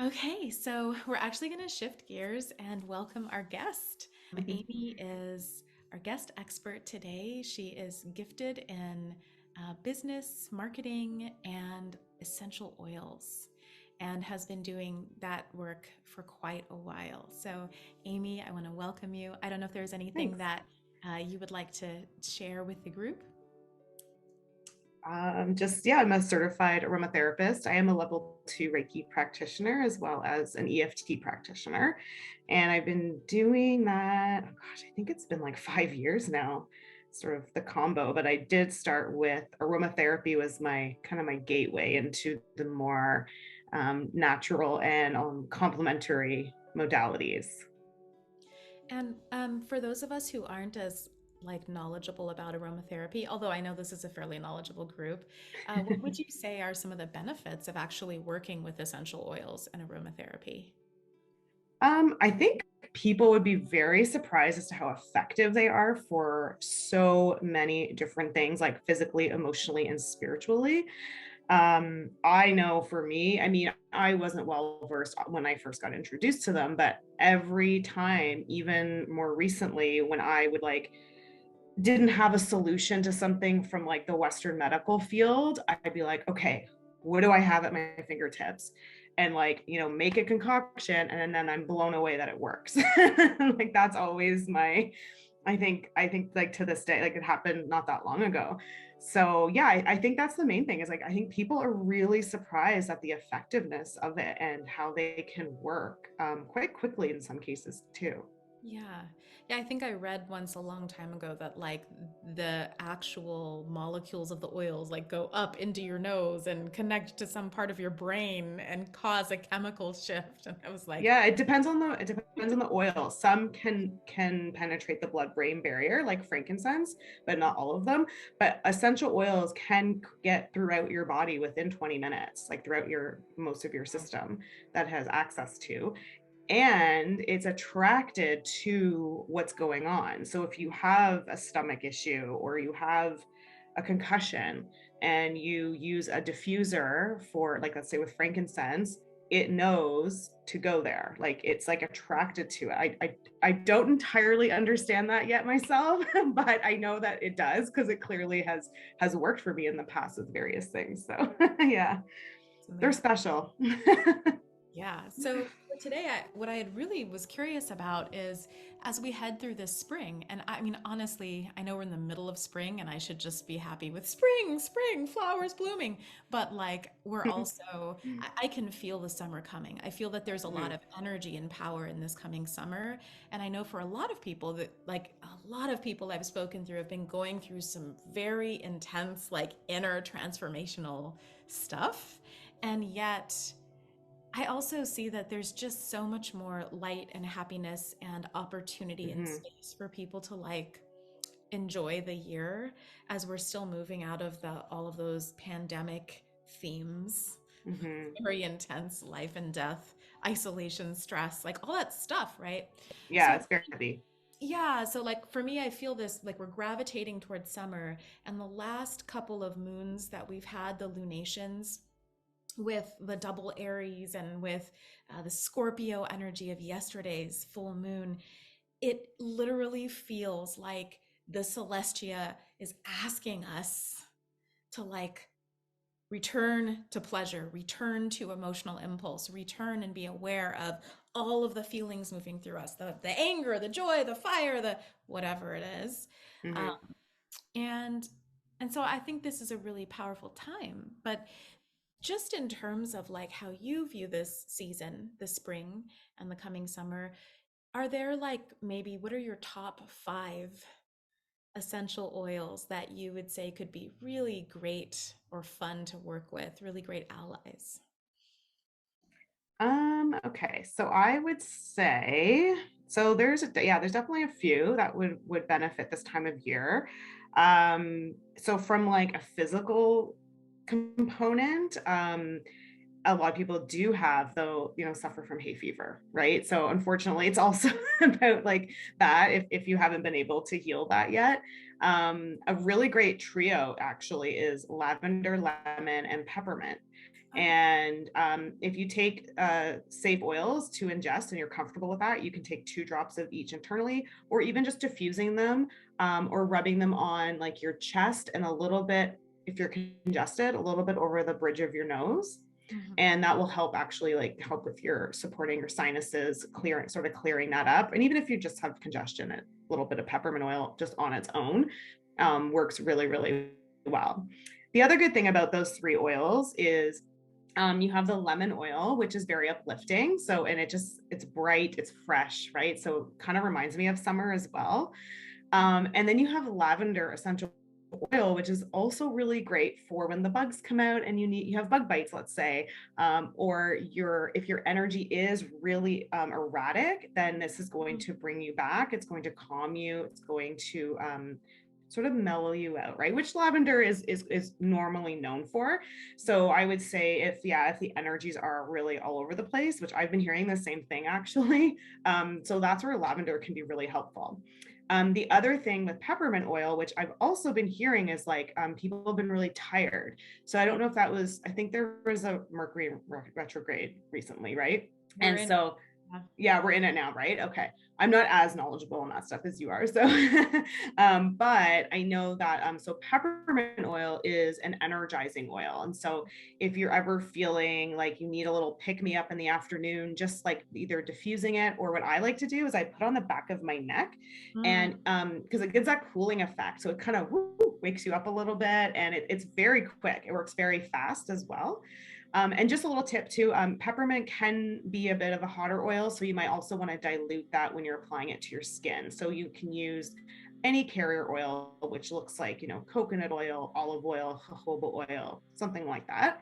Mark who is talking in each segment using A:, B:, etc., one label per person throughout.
A: Okay, so we're actually going to shift gears and welcome our guest.
B: Mhm.
A: Amy is our guest expert today. She is gifted in business, marketing, and essential oils, and has been doing that work for quite a while. So, Amy, I want to welcome you. I don't know if there's anything
B: Thanks.
A: that you would like to share with the group.
B: I'm a certified aromatherapist. I am a level two Reiki practitioner as well as an EFT practitioner. And I've been doing that, oh gosh, I think it's been like 5 years now, sort of the combo. But I did start with aromatherapy was my kind of my gateway into the more natural and complementary modalities.
A: And for those of us who aren't as like knowledgeable about aromatherapy, although I know this is a fairly knowledgeable group, what would you say are some of the benefits of actually working with essential oils and aromatherapy?
B: I think people would be very surprised as to how effective they are for so many different things, like physically, emotionally, and spiritually. I know for me, I mean, I wasn't well versed when I first got introduced to them, but every time, even more recently, when I would like didn't have a solution to something from like the Western medical field, I'd be like, okay, what do I have at my fingertips? And like, make a concoction and then I'm blown away that it works. Like that's always my I think like to this day, like it happened not that long ago. So yeah, I think that's the main thing is like I think people are really surprised at the effectiveness of it and how they can work quite quickly in some cases too.
A: Yeah. Yeah, I think I read once a long time ago that like the actual molecules of the oils like go up into your nose and connect to some part of your brain and cause a chemical shift. And I was like,
B: Yeah, it depends on the oil. Some can penetrate the blood-brain barrier, like frankincense, but not all of them. But essential oils can get throughout your body within 20 minutes, like throughout your most of your system that has access to. And it's attracted to what's going on. So if you have a stomach issue or you have a concussion and you use a diffuser for, like, let's say with frankincense, it knows to go there. Like it's like attracted to it. I don't entirely understand that yet myself, but I know that it does because it clearly has worked for me in the past with various things. So yeah,
A: it's
B: they're
A: amazing.
B: special.
A: Yeah. So for today, what I had really was curious about is as we head through this spring, and I mean, honestly, I know we're in the middle of spring and I should just be happy with spring, spring, flowers blooming. But like, we're also, I can feel the summer coming. I feel that there's a lot
B: Mhm.
A: of energy and power in this coming summer. And I know for a lot of people that, like, a lot of people I've spoken through have been going through some very intense, like, inner transformational stuff. And yet, I also see that there's just so much more light and happiness and opportunity and
B: Mhm.
A: space for people to like enjoy the year as we're still moving out of the all of those pandemic themes,
B: Mhm.
A: very intense life and death, isolation, stress, like all that stuff, right?
B: Yeah,
A: So
B: it's very heavy.
A: yeah, so like for me, I feel this like we're gravitating towards summer, and the last couple of moons that we've had, the lunations, with the double Aries and with the Scorpio energy of yesterday's full moon, it literally feels like the Celestia is asking us to like return to pleasure, return to emotional impulse, return and be aware of all of the feelings moving through us, the anger, the joy, the fire, the whatever it is. Um,
B: Mhm.
A: and and so I think this is a really powerful time. But just in terms of like how you view this season, the spring and the coming summer, are there like maybe what are your top five essential oils that you would say could be really great or fun to work with, really great allies?
B: Okay. So I would say so there's definitely a few that would benefit this time of year. So from like a physical component, a lot of people do have though, suffer from hay fever, right? So unfortunately, it's also about like that if you haven't been able to heal that yet. A really great trio actually is lavender, lemon, and peppermint.
A: Okay.
B: And if you take safe oils to ingest and you're comfortable with that, you can take 2 drops of each internally, or even just diffusing them, or rubbing them on like your chest and a little bit, if you're congested, a little bit over the bridge of your nose.
A: Mhm.
B: And that will help actually like help with your supporting your sinuses, clearing, sort of clearing that up. And even if you just have congestion, a little bit of peppermint oil just on its own works really, really well. The other good thing about those 3 oils is you have the lemon oil, which is very uplifting. So, and it's bright, it's fresh, right? So kind of reminds me of summer as well. And then you have lavender essential oil, which is also really great for when the bugs come out and you have bug bites, let's say, or if your energy is really erratic, then this is going
A: Mhm.
B: to bring you back. It's going to calm you. It's going to sort of mellow you out, right? Which lavender is normally known for. So I would say if the energies are really all over the place, which I've been hearing the same thing actually, so that's where lavender can be really helpful. The other thing with peppermint oil, which I've also been hearing, is like people have been really tired. So I don't know if that was, I think there was a Mercury retrograde recently, right?
A: We're
B: And
A: in.
B: so
A: Yeah.
B: yeah, we're in it now, right? Okay. I'm not as knowledgeable on that stuff as you are. So, but I know that, so peppermint oil is an energizing oil. And so if you're ever feeling like you need a little pick me up in the afternoon, just like either diffusing it, or what I like to do is I put on the back of my neck,
A: Mm.
B: and because it gives that cooling effect. So it kind of wakes you up a little bit, and it's very quick. It works very fast as well. And just a little tip too, peppermint can be a bit of a hotter oil. So you might also want to dilute that when you're applying it to your skin. So you can use any carrier oil, which looks like, coconut oil, olive oil, jojoba oil, something like that.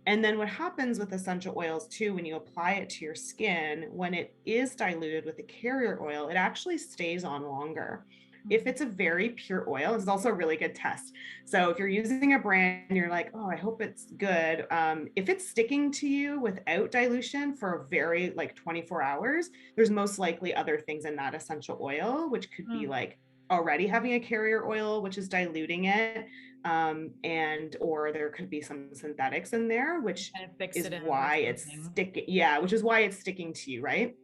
B: And then what happens with essential oils too, when you apply it to your skin, when it is diluted with the carrier oil, it actually stays on longer. If
A: Mhm.
B: it's a very pure oil, this is also a really good test. So if you're using a brand and you're like, oh, I hope it's good. If it's sticking to you without dilution for a very like 24 hours, there's most likely other things in that essential oil, which could be
A: Mm.
B: like already having a carrier oil, which is diluting it, and or there could be some synthetics in there, which
A: Kind of fix
B: is
A: it in or
B: why it's
A: something.
B: sticking. Yeah, which is why it's sticking to you, right?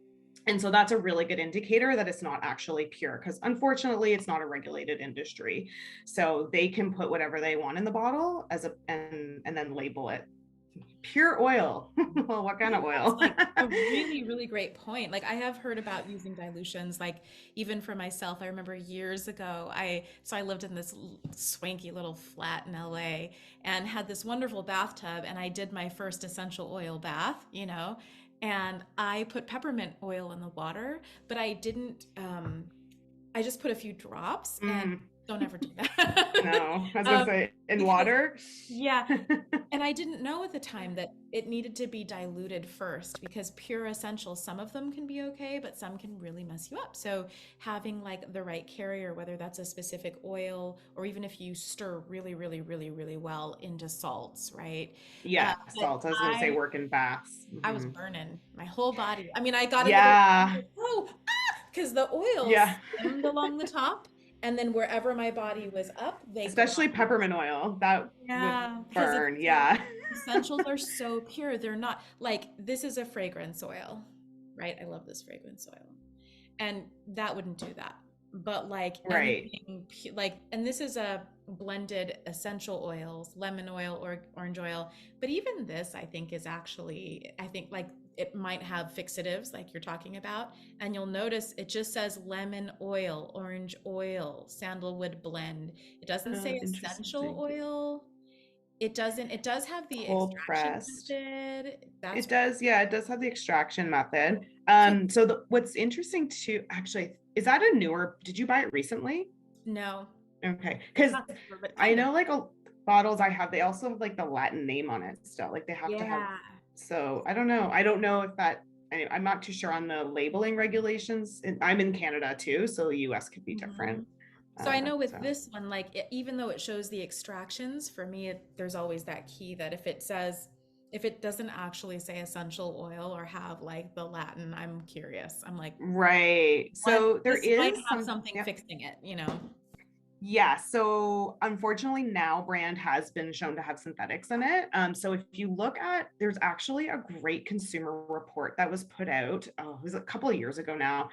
B: And so that's a really good indicator that it's not actually pure, because unfortunately it's not a regulated industry. So they can put whatever they want in the bottle and then label it pure oil. Well, what kind
A: Yeah,
B: of
A: that's
B: oil?
A: like a really, really great point. Like I have heard about using dilutions, like even for myself. I remember years ago, I lived in this swanky little flat in LA and had this wonderful bathtub, and I did my first essential oil bath, and I put peppermint oil in the water, but I didn't I just put a few drops and
B: Mm,
A: don't ever do that.
B: no, I was gonna say in
A: Because
B: water.
A: yeah, and I didn't know at the time that it needed to be diluted first because pure essentials, some of them can be okay, but some can really mess you up. So having like the right carrier, whether that's a specific oil or even if you stir really, really, really, really well into salts, right?
B: Yeah,
A: But
B: salt. I was gonna say
A: I
B: work in baths.
A: I was burning my whole body. I mean, I got into the
B: Yeah,
A: oh, because the oils
B: yeah.
A: skimmed along the top, and then wherever my body was up, they
B: Especially
A: glided.
B: peppermint oil, that would
A: Yeah, because it's
B: burn.
A: so
B: Yeah.
A: essentials are so pure. They're not like this is a fragrance oil, right? I love this fragrance oil. And that wouldn't do that. But like
B: Right.
A: anything like and this is a blended essential oils, lemon oil or orange oil. But even this I think is actually I think like it might have fixatives like you're talking about and you'll notice it just says lemon oil, orange oil, sandalwood blend. It doesn't say essential
B: Interesting.
A: oil. It doesn't. It does have the
B: Cold
A: extraction
B: pressed.
A: method.
B: It
A: That's
B: does, yeah, it does have the extraction method.
A: so
B: So what's interesting too, actually, is that a newer, did you buy it recently?
A: no,
B: Okay. Because
A: not super, but
B: I
A: kind of.
B: know like bottles I have, they also have like the Latin name on it still. Like they have to have,
A: Yeah.
B: so I don't know. I don't know if that, I'm not too sure on the labeling regulations. I'm in Canada too, so the US could be
A: Mhm.
B: different.
A: So I know with
B: So
A: this one, like even though it shows the extractions, for me, there's always that key that if it doesn't actually say essential oil or have like the Latin, I'm curious. I'm like,
B: right.
A: what?
B: So there
A: This might
B: is
A: have
B: some,
A: something
B: yeah.
A: fixing it, you know?
B: Yeah, so unfortunately now brand has been shown to have synthetics in it. So if you look at, there's actually a great consumer report that was put out, oh, it was a couple of years ago now.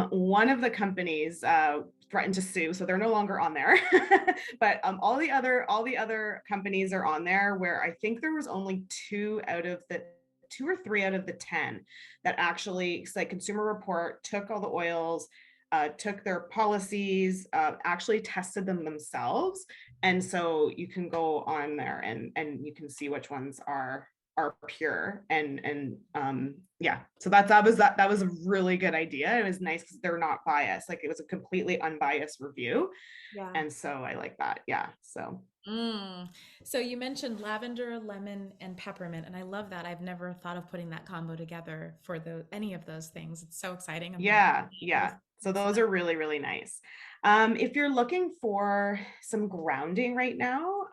B: One of the companies threatened to sue, so they're no longer on there. But all the other companies are on there. Where I think there was only two or three out of the 10 that actually, it's like Consumer Report took all the oils, took their policies, actually tested them themselves, and so you can go on there and you can see which ones are pure. And yeah, so that was a really good idea. It was nice because they're not biased, like it was a completely unbiased review,
A: Yeah.
B: and so I like that. Yeah, so
A: Mm. So you mentioned lavender, lemon, and peppermint, and I love that. I've never thought of putting that combo together for any of those things. It's so exciting. I'm gonna
B: yeah,
A: those
B: yeah, so
A: things
B: those
A: now.
B: are really, really nice. If you're looking for some grounding right now,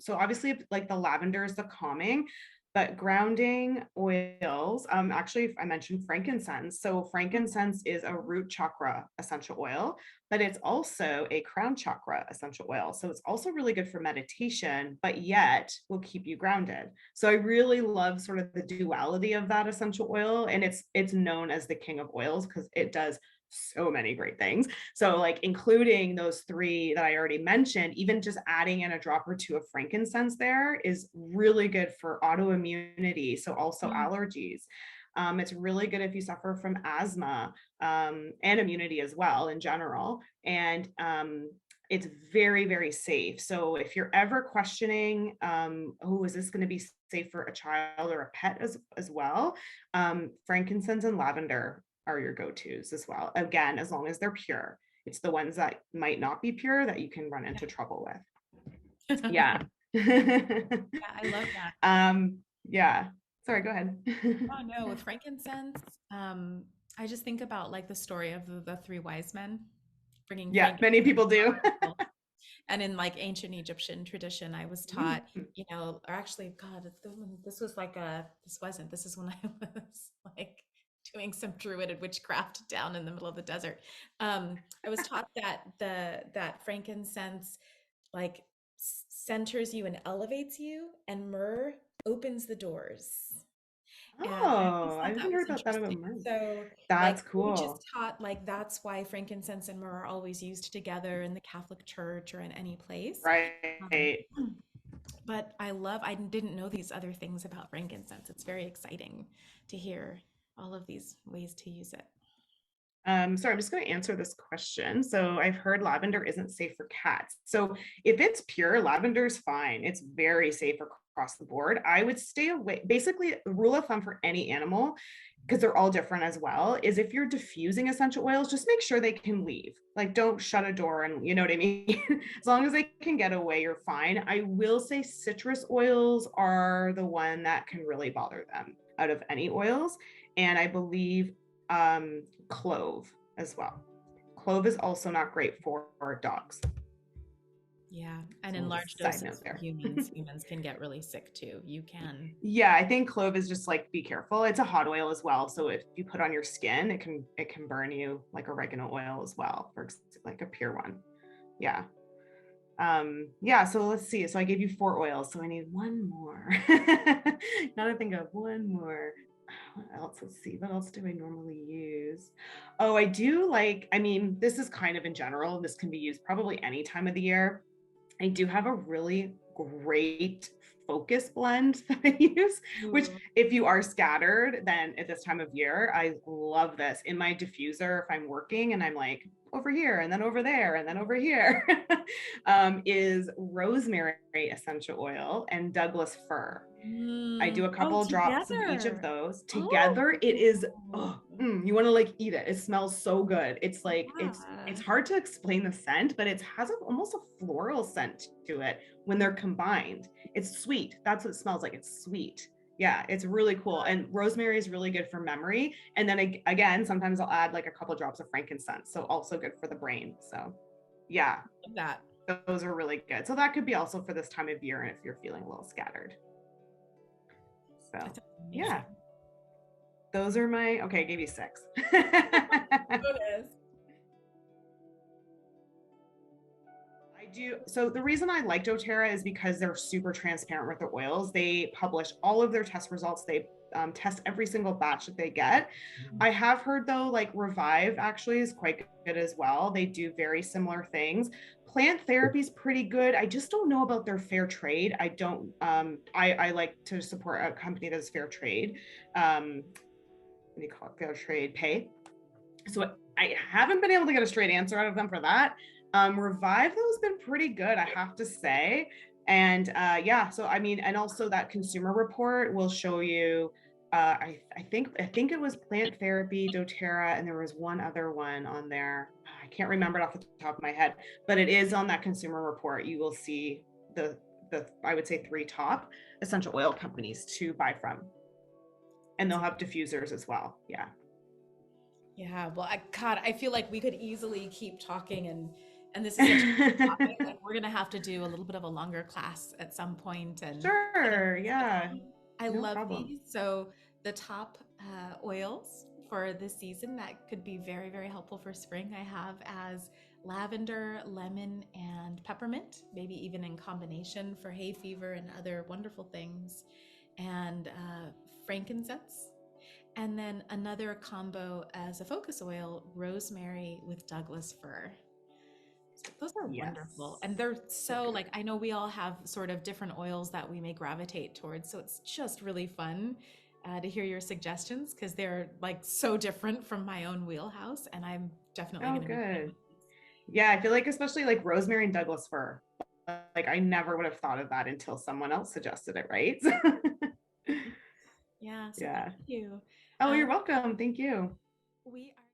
B: so obviously like the lavender is the calming, but grounding oils, actually I mentioned frankincense. So frankincense is a root chakra essential oil, but it's also a crown chakra essential oil. So it's also really good for meditation, but yet will keep you grounded. So I really love sort of the duality of that essential oil, and it's known as the king of oils because it does so many great things. So like including those three that I already mentioned, even just adding in a drop or two of frankincense there is really good for autoimmunity. So also
A: Mm.
B: allergies. It's really good if you suffer from asthma, and immunity as well in general. And it's very, very safe. So if you're ever questioning, oh, is this going to be safe for a child or a pet as well? Frankincense and lavender are your go-tos as well. Again, as long as they're pure. It's the ones that might not be pure that you can run into trouble with.
A: Yeah.
B: Yeah.
A: Yeah, I love that.
B: Yeah. Sorry, go ahead.
A: Oh no, with frankincense, I just think about like the story of the three wise men bringing
B: Yeah, many
A: frankincense
B: people
A: to
B: do.
A: our temple. And in like ancient Egyptian tradition, I was taught,
B: Mm.
A: or actually, God, this was like this wasn't, this is when I was like doing some druid witchcraft down in the middle of the desert. I was taught that that frankincense like centers you and elevates you, and myrrh opens the doors. And I always
B: Oh, I
A: thought that
B: haven't
A: was
B: heard about that
A: interesting.
B: about myrrh.
A: So, like,
B: That's
A: we just
B: cool.
A: taught, like, that's why frankincense and myrrh are always used together in the Catholic Church or in any place. Um,
B: Right.
A: but I didn't know these other things about frankincense. It's very exciting to hear all of these ways to use it.
B: Sorry, I'm just going to answer this question. So I've heard lavender isn't safe for cats. So if it's pure, lavender is fine. It's very safe across the board. I would stay away. Basically, the rule of thumb for any animal, because they're all different as well, is if you're diffusing essential oils, just make sure they can leave. Like don't shut a door, and you know what I mean? As long as they can get away, you're fine. I will say citrus oils are the one that can really bother them out of any oils. And I believe clove as well. Clove is also not great for dogs.
A: Yeah, and
B: So
A: in
B: a
A: large
B: side note
A: doses for
B: there.
A: humans can get really sick too. You can.
B: Yeah, I think clove is just like be careful. It's a hot oil as well, so if you put on your skin, it can burn you like oregano oil as well, for like a pure one. Yeah. Yeah, so let's see. So I gave you four oils, so I need one more. Now to think of one more. What else? Let's see. What else do I normally use? Oh, I do like, I mean, this is kind of in general. This can be used probably any time of the year. I do have a really great focus blend that I use, which
A: Ooh.
B: if you are scattered, then at this time of year, I love this in my diffuser. If I'm working and I'm like over here and then over there and then over here, is rosemary essential oil and Douglas fir. I do a
A: Oh,
B: couple drops of each of
A: together.
B: those.
A: Oh,
B: Together, it is, oh, you want to like eat it. It smells so good. It's like it's
A: yeah.
B: hard to explain the scent, but it has almost a floral scent to it when they're combined. It's sweet. That's what it smells like. It's sweet. Yeah, it's really cool. And rosemary is really good for memory. And then again, sometimes I'll add like a couple drops of frankincense, so also good for the brain. So, yeah,
A: Love that.
B: those are really good. So that could be also for this time of year and if you're feeling a little scattered. So,
A: That sounds
B: yeah,
A: amazing.
B: those are my, okay, I gave you six.
A: Bonus.
B: do. So the reason I like doTERRA is because they're super transparent with their oils. They publish all of their test results. They test every single batch that they get. I have heard though, like Revive actually is quite good as well. They do very similar things. Plant therapy is pretty good. I just don't know about their fair trade. I don't. I like to support a company that's fair trade. What do you call it? Fair trade pay. So I haven't been able to get a straight answer out of them for that. Revive though has been pretty good, I have to say. And yeah, so I mean, and also that consumer report will show you. I think it was plant therapy, DoTerra, and there was one other one on there. I can't remember it off the top of my head, but it is on that consumer report. You will see the I would say 3 top essential oil companies to buy from, and they'll have diffusers as well. Yeah.
A: Yeah, well, God, I feel like we could easily keep talking, and this is such a good topic. Like we're gonna have to do a little bit of a longer class at some point, and
B: Sure. Yeah.
A: I
B: No
A: love
B: problem.
A: these. So the top oils for this season that could be very, very helpful for spring, I have as lavender, lemon, and peppermint, maybe even in combination for hay fever and other wonderful things, and frankincense. And then another combo as a focus oil, rosemary with Douglas fir. So those are wonderful.
B: Yes.
A: And they're
B: So
A: so
B: good.
A: like, I know we all have sort of different oils that we may gravitate towards. So it's just really fun to hear your suggestions because they're like so different from my own wheelhouse. And I'm definitely
B: Oh,
A: going to be playing
B: good.
A: with these.
B: Yeah, I feel like especially like rosemary and Douglas fir. Like I never would have thought of that until someone else suggested it, right?
A: Yeah. So thank
B: Yeah.
A: you.
B: Oh,
A: Um,
B: you're welcome. Thank you.
A: we are.